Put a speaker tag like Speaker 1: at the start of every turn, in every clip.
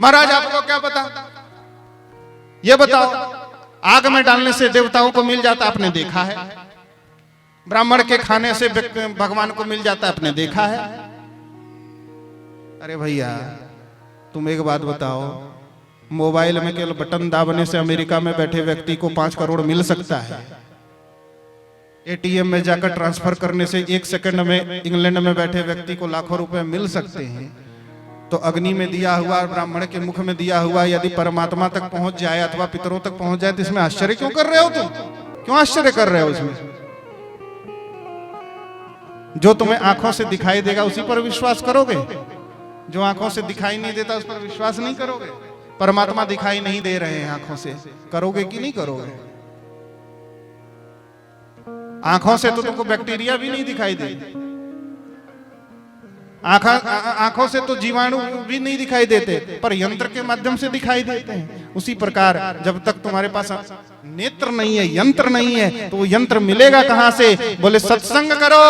Speaker 1: महाराज आपको क्या पता, ये बताओ आग में डालने से देवताओं को मिल जाता, आपने देखा है? ब्राह्मण के खाने से भगवान को मिल जाता, आपने देखा है? अरे भैया तुम एक बात बताओ, मोबाइल में केवल बटन दाबने से अमेरिका में बैठे व्यक्ति को 5 करोड़ मिल सकता है? एटीएम में जाकर ट्रांसफर करने से 1 सेकंड में इंग्लैंड में बैठे व्यक्ति को लाखों रुपए मिल सकते हैं। तो अग्नि में दिया हुआ, ब्राह्मण के मुख में दिया हुआ यदि परमात्मा तक पहुंच जाए अथवा पितरों तक पहुंच जाए तो इसमें आश्चर्य क्यों कर रहे हो तुम? क्यों आश्चर्य कर रहे हो इसमें? जो तुम्हें आंखों से दिखाई देगा उसी पर विश्वास करोगे, जो आंखों से दिखाई नहीं देता उस पर विश्वास नहीं करोगे। परमात्मा दिखाई नहीं दे रहे हैं आंखों से, करोगे कि नहीं करोगे? आंखों से तो तुमको बैक्टीरिया भी नहीं दिखाई दे, आंखों से तो जीवाणु भी नहीं दिखाई देते, पर यंत्र के माध्यम से दिखाई देते हैं। उसी प्रकार जब तक तुम्हारे पास नेत्र नहीं है, यंत्र नहीं है, तो वो यंत्र मिलेगा कहां से? बोले सत्संग करो,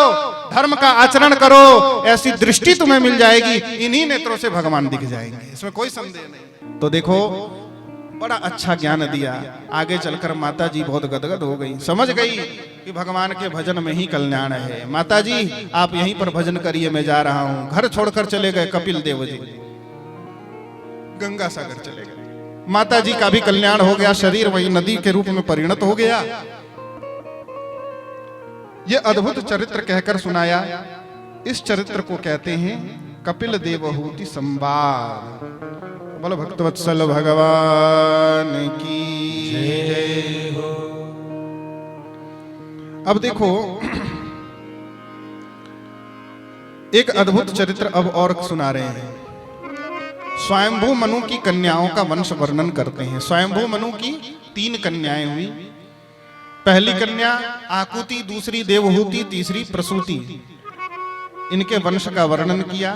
Speaker 1: धर्म का आचरण करो, ऐसी दृष्टि तुम्हें मिल जाएगी, इन्हीं नेत्रों से भगवान दिख जाएंगे, इसमें कोई संदेह नहीं। तो देखो बड़ा अच्छा ज्ञान दिया। आगे चलकर माता जी बहुत गदगद हो गई, समझ गई कि भगवान के भजन में ही कल्याण है। माता जी आप यहीं पर भजन करिए, मैं जा रहा हूं। घर छोड़कर चले गए कपिल देव जी, गंगा सागर चले गए। माता जी का भी कल्याण हो गया, शरीर वही नदी के रूप में परिणत हो गया। ये अद्भुत चरित्र कहकर सुनाया। इस चरित्र को कहते हैं कपिल देवहूति संवाद। बोलो भक्तवत्सल भगवान की जय हो। अब देखो एक अद्भुत चरित्र अब और सुना रहे हैं। स्वयंभू मनु की कन्याओं का वंश वर्णन करते हैं। स्वयंभू मनु की 3 कन्याएं हुई। पहली कन्या आकुति, दूसरी देवहूति, तीसरी प्रसूति। इनके वंश का वर्णन किया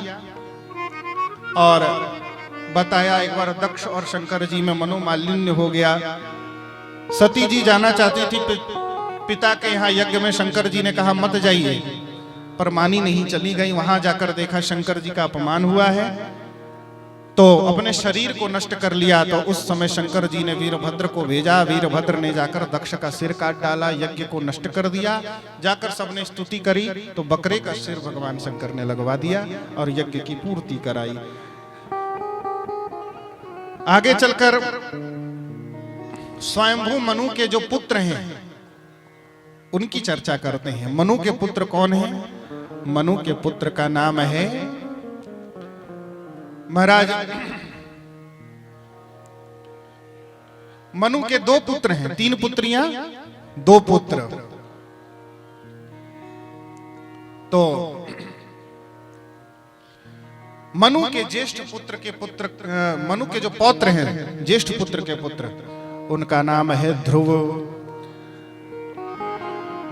Speaker 1: और बताया। एक बार दक्ष और शंकर जी में मनोमालिन्य हो गया। सती जी जाना चाहती थी पिता के यहाँ यज्ञ में, शंकर जी ने कहा मत जाइए, पर मानी नहीं, चली गई। वहां जाकर देखा शंकर जी का अपमान हुआ है, तो अपने शरीर को नष्ट कर लिया। तो उस समय शंकर जी ने वीरभद्र को भेजा। वीरभद्र ने जाकर दक्ष का सिर काट डाला, यज्ञ को नष्ट कर दिया। जाकर सबने स्तुति करी तो बकरे का सिर भगवान शंकर ने लगवा दिया और यज्ञ की पूर्ति कराई। आगे चलकर स्वयंभू मनु के जो पुत्र हैं उनकी चर्चा करते हैं। मनु के पुत्र कौन हैं? मनु के पुत्र का नाम है महाराज, मनु के 2 पुत्र हैं, 3 पुत्रियां 2 पुत्र। तो मनु के ज्येष्ठ पुत्र के पुत्र, मनु के जो पौत्र हैं, ज्येष्ठ पुत्र के पुत्र, उनका नाम है ध्रुव।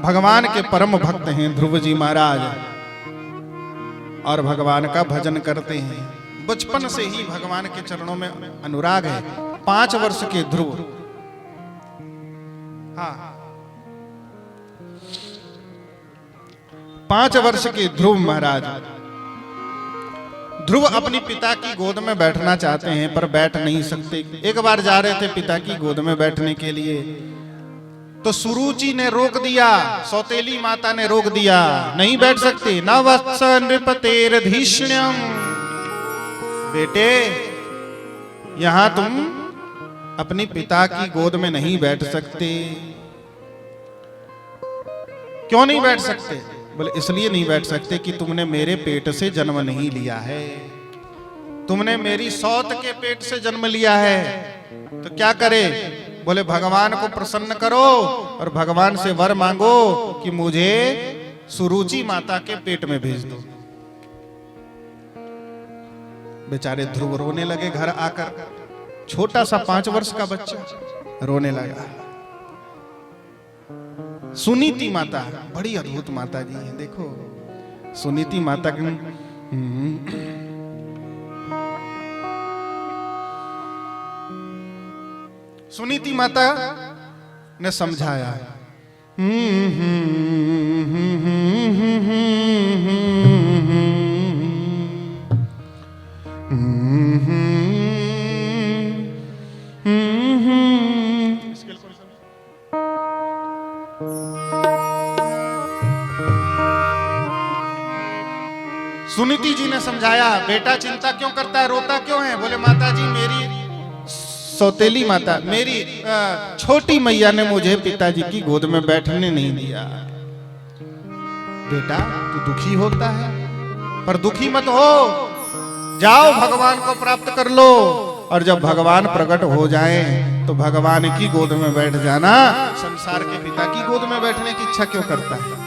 Speaker 1: भगवान के परम भक्त हैं ध्रुव जी महाराज, और भगवान का भजन करते हैं। बचपन से ही भगवान के चरणों में अनुराग है। 5 वर्ष के ध्रुव, हाँ 5 वर्ष के ध्रुव महाराज, ध्रुव अपनी पिता की गोद में बैठना चाहते हैं पर बैठ नहीं सकते। एक बार जा रहे थे पिता की गोद में बैठने के लिए, तो सुरुचि ने रोक दिया, सौतेली माता ने रोक दिया, नहीं बैठ सकते। न वत्स नृपतेर्धिष्ण्यम, बेटे यहां तुम अपनी पिता की गोद में नहीं बैठ सकते। क्यों नहीं बैठ सकते? बोले इसलिए नहीं बैठ सकते कि तुमने मेरे पेट से जन्म नहीं लिया है, तुमने मेरी सौत के पेट से जन्म लिया है। तो क्या करे? बोले भगवान को प्रसन्न करो और भगवान से वर मांगो कि मुझे सुरुचि माता के पेट में भेज दो। बेचारे ध्रुव रोने लगे। घर आकर छोटा सा 5 वर्ष का बच्चा रोने लगा। सुनीति माता बड़ी अद्भुत माता जी है। देखो सुनीति माता की सुनीति माता ने समझाया। सुनीति जी ने समझाया, बेटा चिंता क्यों करता है, रोता क्यों है? बोले माता जी मेरी सौतेली माता, मेरी छोटी मैया ने मुझे पिताजी की गोद में बैठने नहीं दिया। बेटा तू दुखी होता है, पर दुखी मत हो, जाओ भगवान को प्राप्त कर लो, और जब भगवान प्रकट हो जाएं तो भगवान की गोद में बैठ जाना। संसार के पिता की गोद में बैठने की इच्छा क्यों करता है?